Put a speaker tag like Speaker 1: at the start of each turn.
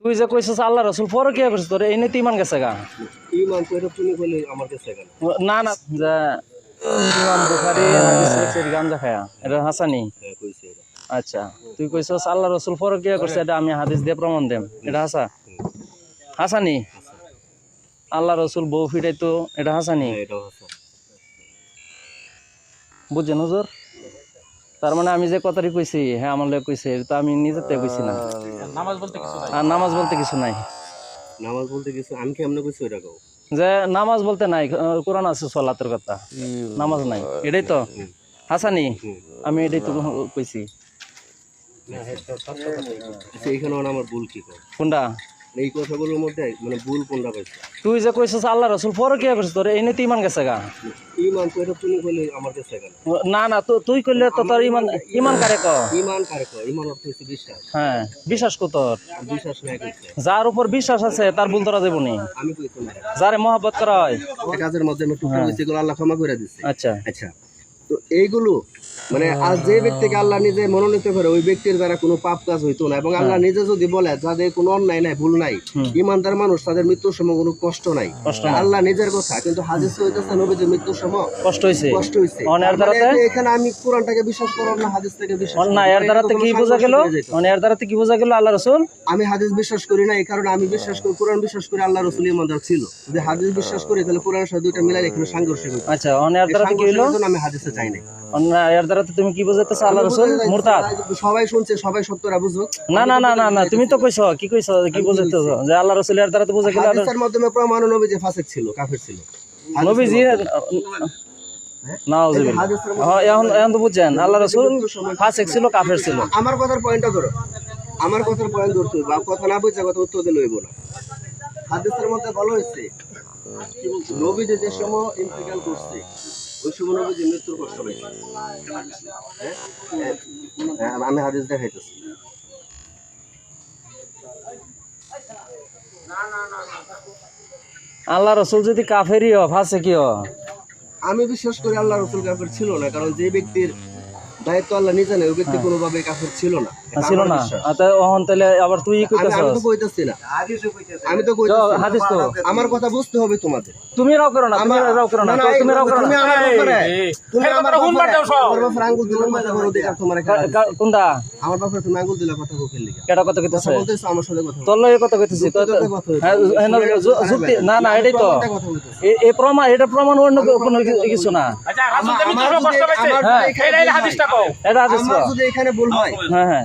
Speaker 1: তুই যে কইছিস আল্লাহ রাসূল পরে কি করছিস তোর এই নিয়ে ইমান গেছে গা
Speaker 2: ইমান তো এটা তুমি বলে আমার কাছে কেন?
Speaker 1: না না যে ইমাম বুখারী হাদিস লিখছে গাঞ্জা খায়া এটা হাসানি।
Speaker 2: হ্যাঁ কইছে এটা।
Speaker 1: আচ্ছা তুই কইছিস আল্লাহ রাসূল পরে কি করছে এটা আমি হাদিস দিয়ে প্রমাণ দেম এটা হাসানি আল্লাহ রাসূল বউ ফিরাইতো এটা হাসানি
Speaker 2: হ্যাঁ এটাও আছে।
Speaker 1: বুঝছেন হুজুর তার মানে আমি যে কথাটি কইছি হ্যাঁ আমার লোক কইছে এটা তো আমি নিজেতে কইছি না
Speaker 3: নামাজ বলতে কিছু নাই।
Speaker 1: আর নামাজ বলতে কিছু নাই
Speaker 2: নামাজ বলতে কিছু আমি কেমনে কইছি ওটা কও?
Speaker 1: যে নামাজ বলতে নাই কোরআন আছে সালাতের কথা নামাজ নাই এটাই তো হাসানি আমি এটাই তো কইছি
Speaker 2: আচ্ছা এখানে আমার ভুল কি কও?
Speaker 1: কোনটা
Speaker 2: এই কথাগুলোর মধ্যে মানে ভুল কোনটা পাইছো?
Speaker 1: তুই যে কইছিস আল্লাহ রাসূল পরে কি করছিস তোর এই নিয়ে ইমান গেছে গা
Speaker 2: ইমান তো এটা তুমি বলে আমার কাছে কেন?
Speaker 1: না না তুই কইলে তো তোর ইমান ইমান কারে ক
Speaker 2: ইমান কারে কয়? ইমান অর্থ হচ্ছে বিশ্বাস।
Speaker 1: হ্যাঁ বিশ্বাস কর তোর
Speaker 2: বিশ্বাস নাই কইছে।
Speaker 1: যার উপর বিশ্বাস আছে তার ভুল তোরা দেবনি
Speaker 2: আমি কইছি না।
Speaker 1: যারে মহব্বত করা হয়
Speaker 2: কাজের মধ্যে আমি টুকরো কইছি এগুলো আল্লাহ ক্ষমা করে দিছে।
Speaker 1: আচ্ছা
Speaker 2: আচ্ছা তো এইগুলো মানে আজ যে ব্যক্তিকে আল্লাহ নিজে মনোনীত করে ওই ব্যক্তির দ্বারা কোনো পাপ কাজ হইতো না এবং আল্লাহ নিজে যদি বলে যাদের কোনো অন্যায় নাই ভুল নাই ইমানদার মানুষ তাদের মৃত্যুর সময় কোনো কষ্ট নাই আল্লাহ নিজের কথা কিন্তু হাদিস হইতেছে নবীজির মৃত্যুর সময়
Speaker 1: কষ্ট হইছে
Speaker 2: কষ্ট হইছে
Speaker 1: অনেক দ্বারাতে
Speaker 2: এখানে আমি কোরআনটাকে বিশ্বাস করব না হাদিস থেকে বিশ্বাস
Speaker 1: না এর দ্বারাতে কি বোঝা গেল এর দ্বারাতে কি বোঝা গেল আল্লাহ রাসূল
Speaker 2: আমি হাদিস বিশ্বাস করি না এই কারণে আমি বিশ্বাস করি কোরআন বিশ্বাস করি আল্লাহ রাসূল ইমানদার ছিল যদি হাদিস বিশ্বাস করি তাহলে কোরআনের সাথে দুইটা মিলাই এখানে সাংঘর্ষিক হইতো
Speaker 1: আচ্ছা এর দ্বারাতে কি হলো
Speaker 2: আমি হাদিসে চাই না
Speaker 1: না এর দ্বারাতে তুমি কি বোঝাইতেছ আল্লাহ রাসূল মুরতাদ
Speaker 2: সবাই শুনছে সবাই সত্যরা বুঝুক
Speaker 1: না না না না না তুমি তো কইছো কি বোঝাইতেছ যে আল্লাহ রাসূল এর দ্বারাতে বোঝা গেল
Speaker 2: হাদিসের মাধ্যমে প্রমাণ নবী যে ফাসিক ছিল কাফের ছিল
Speaker 1: নবীজি নাউজুবিল্লাহ হ্যাঁ এখন তো বুঝছেন আল্লাহ রাসূল ফাসিক ছিল কাফের ছিল
Speaker 2: আমার কথার পয়েন্টটা ধরো আমার কথার পয়েন্ট ধরছো বা কথা না বুঝা কথা উত্তর দিলে হইব না হাদিসের মধ্যে বলা হয়েছে নবী যে সময় ইন্তেকাল করছে ওই সময় নবী মৃত্যুর কষ্ট পাইছে আমি হাদিস দেখাইতেছি
Speaker 1: আল্লাহ রাসূল যদি কাফেরই হয় ফাসিকই হয়
Speaker 2: আমি বিশ্বাস করি আল্লাহ রাসূল কাফের ছিল না কারণ যে ব্যক্তির দায়িত্ব আল্লাহ নিজে নেয় ওই ব্যক্তি কোনোভাবে কাফের ছিল না
Speaker 1: ছিল না তাহলে আবার তুই কইতেছস
Speaker 2: আমি তো কইতাছি না আমি তো কইতাছি
Speaker 1: হাদিস তো
Speaker 2: আমার কথা বুঝতে হবে তোমাদের
Speaker 1: তুমি রাও করো না তুমি রাও করো না তুমি রাও করো না
Speaker 2: তুমি আমার হুন মারতাও সব আমার বাপের আঙ্গুল দিলে কথা বলো দেখা তোমার
Speaker 1: কোনটা
Speaker 2: আমার বাপের তুমি আঙ্গুল দিলে কথা কইল লাগা
Speaker 1: কেডা কথা কইতেছে
Speaker 2: বলতেছ আমার সাথে কথা
Speaker 1: তোর লগে কথা কইতেছি যুক্তি না না এটাই তো এই প্রমাণ এটা প্রমাণ অন্য কোনো কিছু না
Speaker 3: আচ্ছা রাসূল তুমি কি কষ্ট পাইছে?
Speaker 2: হ্যাঁ
Speaker 3: এটা হাদিসটা কও।
Speaker 1: এটা হাদিস
Speaker 2: আমার যদি এখানে ভুল হয়
Speaker 1: হ্যাঁ হ্যাঁ